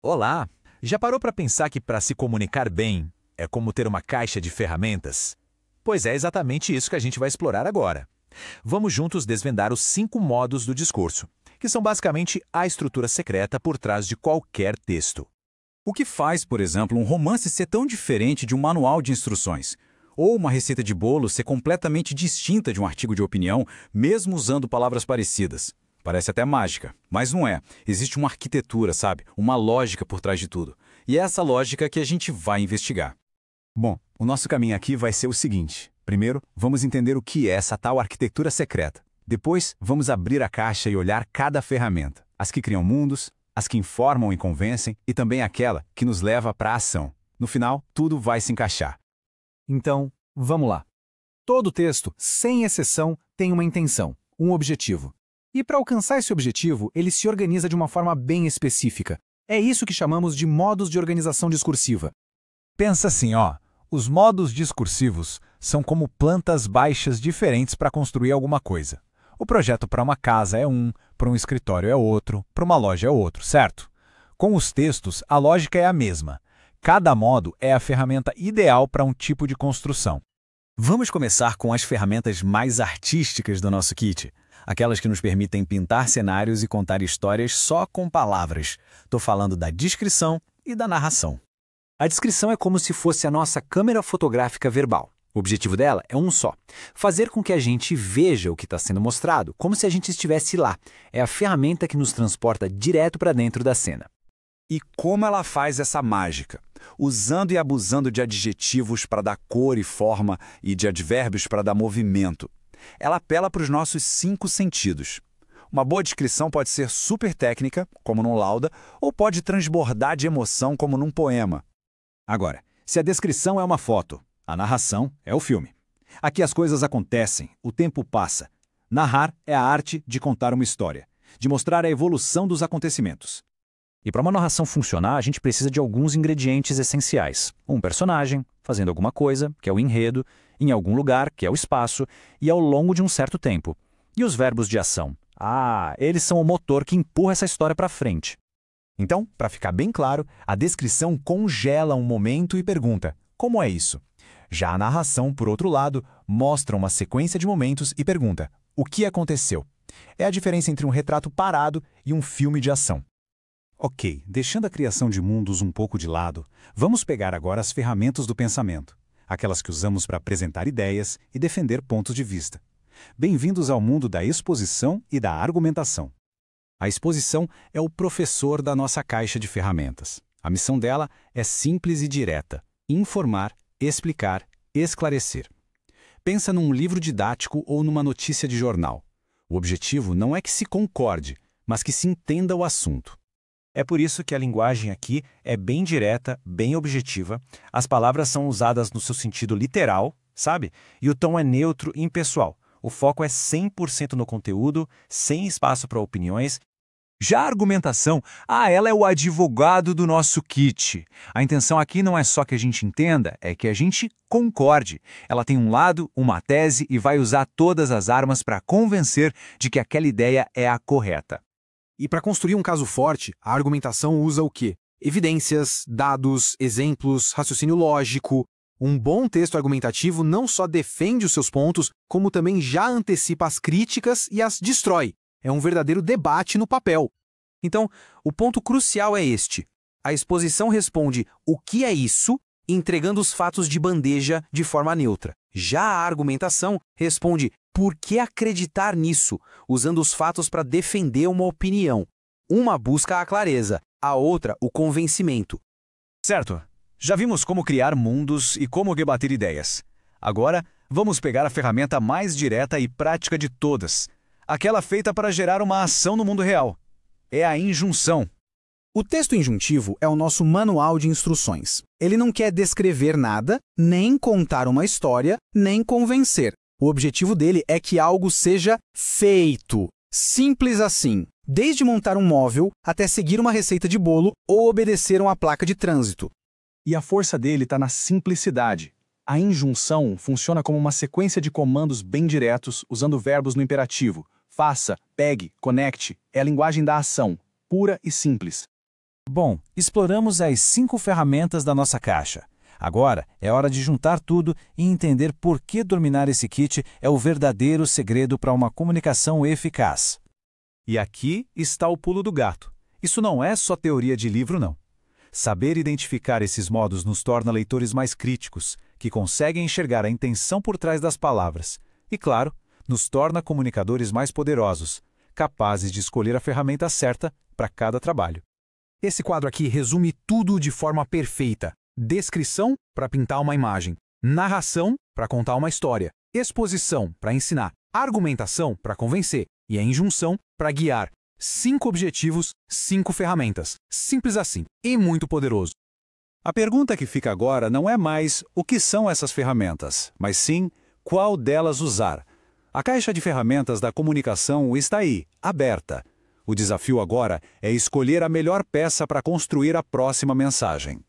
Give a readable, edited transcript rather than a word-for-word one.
Olá! Já parou para pensar que para se comunicar bem é como ter uma caixa de ferramentas? Pois é exatamente isso que a gente vai explorar agora. Vamos juntos desvendar os 5 modos do discurso, que são basicamente a estrutura secreta por trás de qualquer texto. O que faz, por exemplo, um romance ser tão diferente de um manual de instruções? Ou uma receita de bolo ser completamente distinta de um artigo de opinião, mesmo usando palavras parecidas? Parece até mágica, mas não é. Existe uma arquitetura, sabe? Uma lógica por trás de tudo. E é essa lógica que a gente vai investigar. Bom, o nosso caminho aqui vai ser o seguinte. Primeiro, vamos entender o que é essa tal arquitetura secreta. Depois, vamos abrir a caixa e olhar cada ferramenta. As que criam mundos, as que informam e convencem, e também aquela que nos leva para a ação. No final, tudo vai se encaixar. Então, vamos lá. Todo texto, sem exceção, tem uma intenção, um objetivo. E para alcançar esse objetivo, ele se organiza de uma forma bem específica. É isso que chamamos de modos de organização discursiva. Pensa assim, os modos discursivos são como plantas baixas diferentes para construir alguma coisa. O projeto para uma casa é um, para um escritório é outro, para uma loja é outro, certo? Com os textos, a lógica é a mesma. Cada modo é a ferramenta ideal para um tipo de construção. Vamos começar com as ferramentas mais artísticas do nosso kit. Aquelas que nos permitem pintar cenários e contar histórias só com palavras. Estou falando da descrição e da narração. A descrição é como se fosse a nossa câmera fotográfica verbal. O objetivo dela é um só: fazer com que a gente veja o que está sendo mostrado, como se a gente estivesse lá. É a ferramenta que nos transporta direto para dentro da cena. E como ela faz essa mágica? Usando e abusando de adjetivos para dar cor e forma e de advérbios para dar movimento. Ela apela para os nossos 5 sentidos. Uma boa descrição pode ser super técnica, como num lauda, ou pode transbordar de emoção, como num poema. Agora, se a descrição é uma foto, a narração é o filme. Aqui as coisas acontecem, o tempo passa. Narrar é a arte de contar uma história, de mostrar a evolução dos acontecimentos. E para uma narração funcionar, a gente precisa de alguns ingredientes essenciais. Um personagem, fazendo alguma coisa, que é o enredo, em algum lugar, que é o espaço, e ao longo de um certo tempo. E os verbos de ação? Eles são o motor que empurra essa história para frente. Então, para ficar bem claro, a descrição congela um momento e pergunta: como é isso? Já a narração, por outro lado, mostra uma sequência de momentos e pergunta: o que aconteceu? É a diferença entre um retrato parado e um filme de ação. Ok, deixando a criação de mundos um pouco de lado, vamos pegar agora as ferramentas do pensamento, aquelas que usamos para apresentar ideias e defender pontos de vista. Bem-vindos ao mundo da exposição e da argumentação. A exposição é o professor da nossa caixa de ferramentas. A missão dela é simples e direta: informar, explicar, esclarecer. Pensa num livro didático ou numa notícia de jornal. O objetivo não é que se concorde, mas que se entenda o assunto. É por isso que a linguagem aqui é bem direta, bem objetiva, as palavras são usadas no seu sentido literal, sabe? E o tom é neutro e impessoal. O foco é 100% no conteúdo, sem espaço para opiniões. Já a argumentação, ela é o advogado do nosso kit. A intenção aqui não é só que a gente entenda, é que a gente concorde. Ela tem um lado, uma tese e vai usar todas as armas para convencer de que aquela ideia é a correta. E para construir um caso forte, a argumentação usa o quê? Evidências, dados, exemplos, raciocínio lógico. Um bom texto argumentativo não só defende os seus pontos, como também já antecipa as críticas e as destrói. É um verdadeiro debate no papel. Então, o ponto crucial é este. A exposição responde o que é isso, entregando os fatos de bandeja de forma neutra. Já a argumentação responde por que acreditar nisso, usando os fatos para defender uma opinião. Uma busca a clareza, a outra o convencimento. Certo. Já vimos como criar mundos e como debater ideias. Agora, vamos pegar a ferramenta mais direta e prática de todas, aquela feita para gerar uma ação no mundo real. É a injunção. O texto injuntivo é o nosso manual de instruções. Ele não quer descrever nada, nem contar uma história, nem convencer. O objetivo dele é que algo seja feito. Simples assim. Desde montar um móvel até seguir uma receita de bolo ou obedecer uma placa de trânsito. E a força dele está na simplicidade. A injunção funciona como uma sequência de comandos bem diretos, usando verbos no imperativo. Faça, pegue, conecte. É a linguagem da ação, pura e simples. Bom, exploramos as 5 ferramentas da nossa caixa. Agora é hora de juntar tudo e entender por que dominar esse kit é o verdadeiro segredo para uma comunicação eficaz. E aqui está o pulo do gato. Isso não é só teoria de livro, não. Saber identificar esses modos nos torna leitores mais críticos, que conseguem enxergar a intenção por trás das palavras. E, claro, nos torna comunicadores mais poderosos, capazes de escolher a ferramenta certa para cada trabalho. Esse quadro aqui resume tudo de forma perfeita. Descrição para pintar uma imagem, narração para contar uma história, exposição para ensinar, argumentação para convencer e a injunção para guiar. 5 objetivos, 5 ferramentas. Simples assim e muito poderoso. A pergunta que fica agora não é mais o que são essas ferramentas, mas sim qual delas usar. A caixa de ferramentas da comunicação está aí, aberta. O desafio agora é escolher a melhor peça para construir a próxima mensagem.